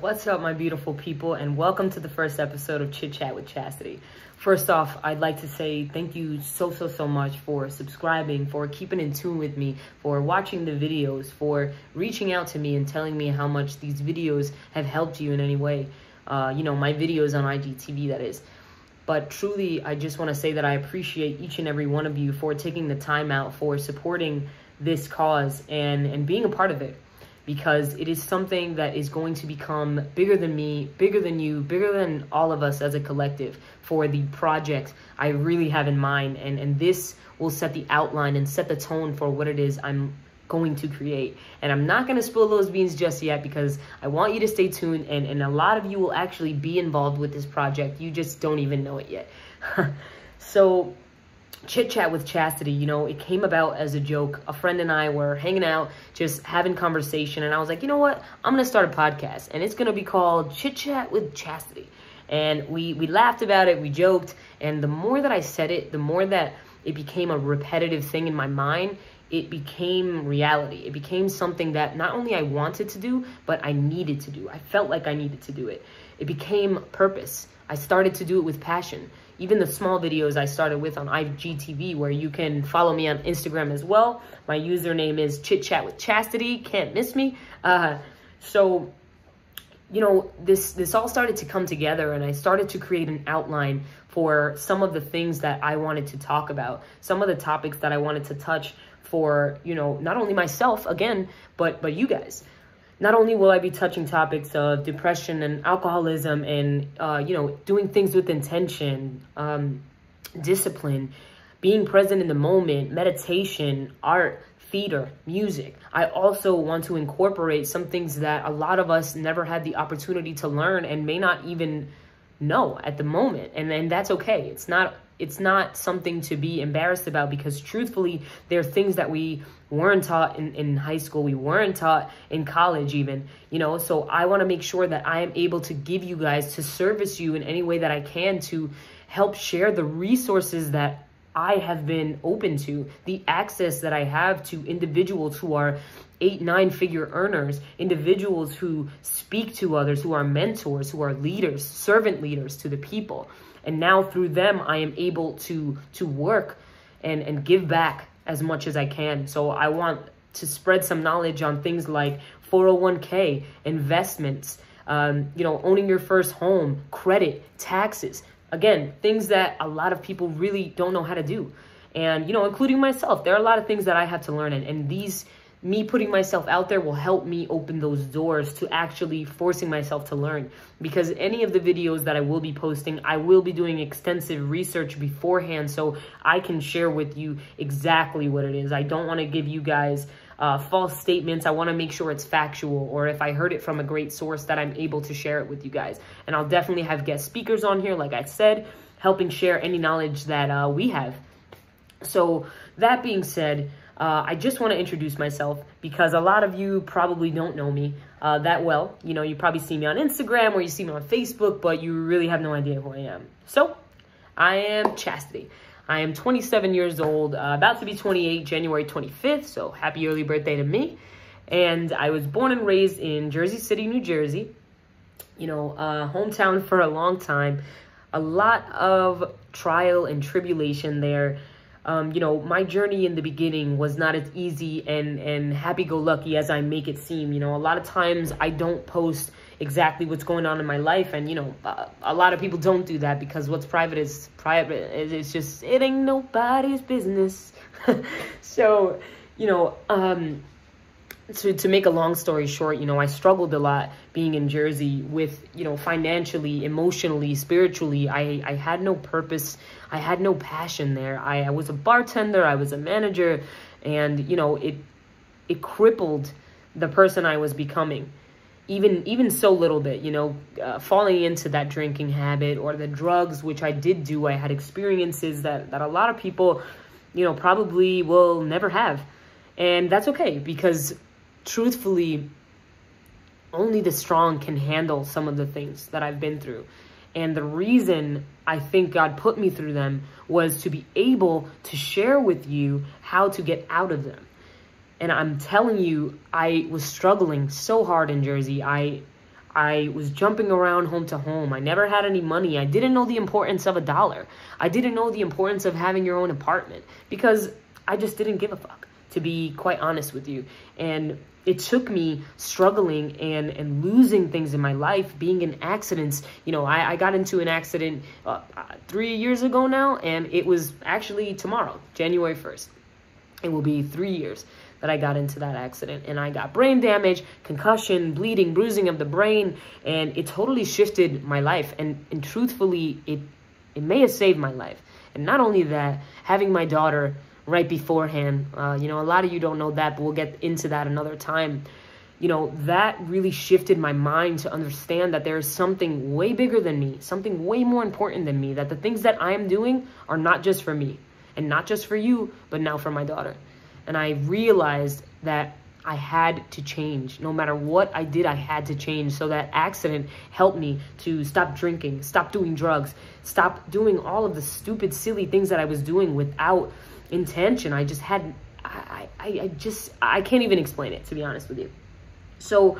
What's up, my beautiful people, and welcome to the first episode of Chit Chat with Chastity. First off, I'd like to say thank you so much for subscribing, for keeping in tune with me, for watching the videos, for reaching out to me and telling me how much these videos have helped you in any way. My videos on IGTV, that is. But truly, I just want to say that I appreciate each and every one of you for taking the time out, for supporting this cause and being a part of it. Because it is something that is going to become bigger than me, bigger than you, bigger than all of us as a collective for the project I really have in mind. And this will set the outline and set the tone for what it is I'm going to create. And I'm not going to spill those beans just yet because I want you to stay tuned. And a lot of you will actually be involved with this project. You just don't even know it yet. So Chit Chat with Chastity, it came about as a joke. A friend and I were hanging out, just having conversation, and I was like, you know what? I'm going to start a podcast, and it's going to be called Chit Chat with Chastity. And we laughed about it, we joked, and the more that I said it, the more that it became a repetitive thing in my mind, it became reality. It became something that not only I wanted to do, but I needed to do. I felt like I needed to do it. It became purpose. I started to do it with passion. Even the small videos I started with on IGTV, where you can follow me on Instagram as well. My username is Chit Chat with Chastity. Can't miss me. So this all started to come together, and I started to create an outline for some of the things that I wanted to talk about, some of the topics that I wanted to touch for, not only myself, again, but you guys. Not only will I be touching topics of depression and alcoholism and, doing things with intention, discipline, being present in the moment, meditation, art, theater, music. I also want to incorporate some things that a lot of us never had the opportunity to learn and may not even know at the moment. And that's okay. It's not something to be embarrassed about, because truthfully, there are things that we weren't taught in high school, we weren't taught in college even, so I want to make sure that I am able to give you guys, to service you in any way that I can, to help share the resources that I have been open to, the access that I have to individuals who are 8-9 figure earners, individuals who speak to others, who are mentors, who are leaders, servant leaders to the people. And now through them, I am able to work and give back as much as I can. So I want to spread some knowledge on things like 401k, investments, owning your first home, credit, taxes. Again, things that a lot of people really don't know how to do. And, including myself, there are a lot of things that I have to learn. And me putting myself out there will help me open those doors to actually forcing myself to learn. Because any of the videos that I will be posting, I will be doing extensive research beforehand so I can share with you exactly what it is. I don't want to give you guys false statements. I want to make sure it's factual, or if I heard it from a great source, that I'm able to share it with you guys. And I'll definitely have guest speakers on here, like I said, helping share any knowledge that we have. So that being said, I just want to introduce myself, because a lot of you probably don't know me that well. You probably see me on Instagram or you see me on Facebook, but you really have no idea who I am. So I am Chastity. I am 27 years old, about to be 28, January 25th. So happy early birthday to me. And I was born and raised in Jersey City, New Jersey. Hometown for a long time. A lot of trial and tribulation there. My journey in the beginning was not as easy and happy-go-lucky as I make it seem. A lot of times I don't post exactly what's going on in my life. And, a lot of people don't do that, because what's private is private. It's just, it ain't nobody's business. So, to make a long story short, I struggled a lot being in Jersey with, financially, emotionally, spiritually. I had no purpose. I had no passion there. I was a bartender. I was a manager. And, it crippled the person I was becoming. Even so little bit, falling into that drinking habit or the drugs, which I did do. I had experiences that a lot of people, probably will never have. And that's okay, because truthfully, only the strong can handle some of the things that I've been through. And the reason I think God put me through them was to be able to share with you how to get out of them. And I'm telling you, I was struggling so hard in Jersey. I I was jumping around home to home. I never had any money. I didn't know the importance of $1. I didn't know the importance of having your own apartment because I just didn't give a fuck, to be quite honest with you. And it took me struggling and losing things in my life, being in accidents. You know, I got into an accident 3 years ago now, and it was actually tomorrow, January 1st. It will be 3 years that I got into that accident, and I got brain damage, concussion, bleeding, bruising of the brain, and it totally shifted my life. And truthfully, it may have saved my life. And not only that, having my daughter right beforehand, you know, a lot of you don't know that, but we'll get into that another time. You know, that really shifted my mind to understand that there is something way bigger than me, something way more important than me, that the things that I am doing are not just for me and not just for you, but now for my daughter. And I realized that I had to change. No matter what I did, I had to change. So that accident helped me to stop drinking, stop doing drugs, stop doing all of the stupid, silly things that I was doing without intention. I just had, I can't even explain it, to be honest with you. So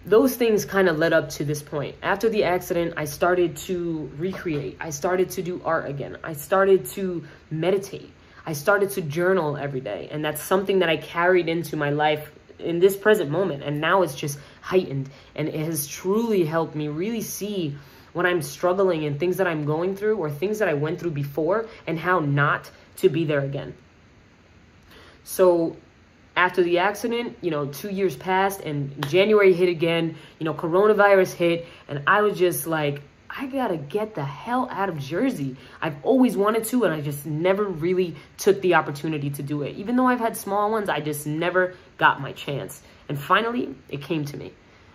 those things kind of led up to this point. After the accident, I started to recreate. I started to do art again. I started to meditate. I started to journal every day. And that's something that I carried into my life in this present moment. And now it's just heightened. And it has truly helped me really see when I'm struggling and things that I'm going through or things that I went through before and how not to be there again. So after the accident, you know, 2 years passed and January hit again, you know, coronavirus hit, and I was just like, I gotta get the hell out of Jersey. I've always wanted to, and I just never really took the opportunity to do it. Even though I've had small ones, I just never got my chance. And finally, it came to me.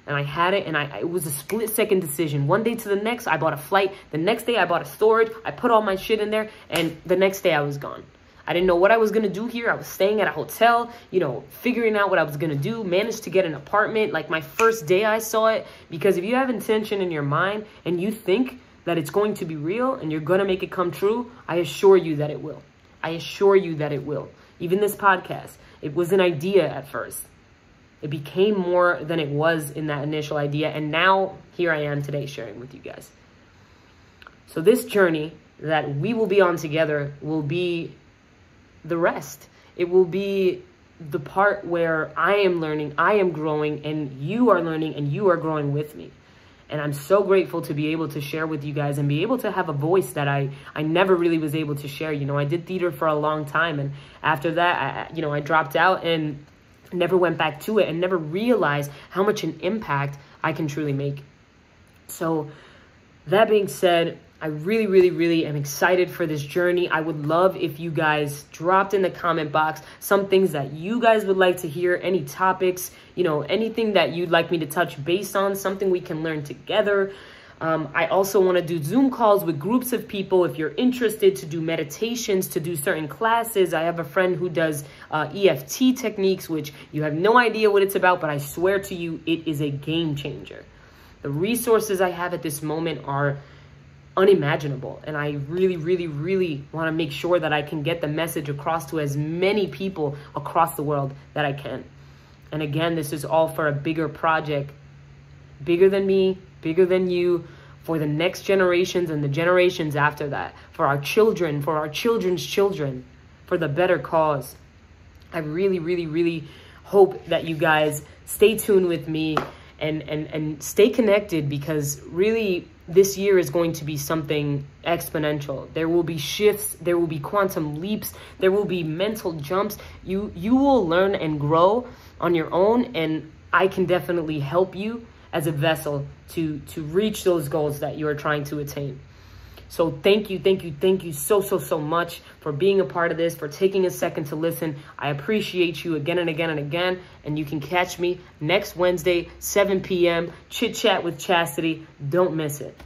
And I had it, and it was a split-second decision. One day to the next, I bought a flight. The next day, I bought a storage. I put all my shit in there, and the next day, I was gone. I didn't know what I was going to do here. I was staying at a hotel, you know, figuring out what I was going to do, managed to get an apartment. Like my first day I saw it, because if you have intention in your mind and you think that it's going to be real and you're going to make it come true, I assure you that it will. I assure you that it will. Even this podcast, it was an idea at first. It became more than it was in that initial idea. And now here I am today sharing with you guys. So this journey that we will be on together will be the rest. It will be the part where I am learning, I am growing, and you are learning and you are growing with me. And I'm so grateful to be able to share with you guys and be able to have a voice that I never really was able to share. You know, I did theater for a long time, and after that, I dropped out and never went back to it and never realized how much an impact I can truly make. So that being said, I really, really, really am excited for this journey. I would love if you guys dropped in the comment box some things that you guys would like to hear, any topics, you know, anything that you'd like me to touch base on, something we can learn together. I also want to do Zoom calls with groups of people. If you're interested to do meditations, to do certain classes, I have a friend who does EFT techniques, which you have no idea what it's about, but I swear to you, it is a game changer. The resources I have at this moment are unimaginable, and I really, really, really want to make sure that I can get the message across to as many people across the world that I can. And again, this is all for a bigger project, bigger than me, bigger than you, for the next generations and the generations after that, for our children, for our children's children, for the better cause. I really, really, really hope that you guys stay tuned with me and stay connected, because really this year is going to be something exponential. There will be shifts, there will be quantum leaps, there will be mental jumps. You will learn and grow on your own, and I can definitely help you as a vessel to reach those goals that you are trying to attain. So thank you so much for being a part of this, for taking a second to listen. I appreciate you again and again and again. And you can catch me next Wednesday, 7 p.m. Chit Chat with Chastity. Don't miss it.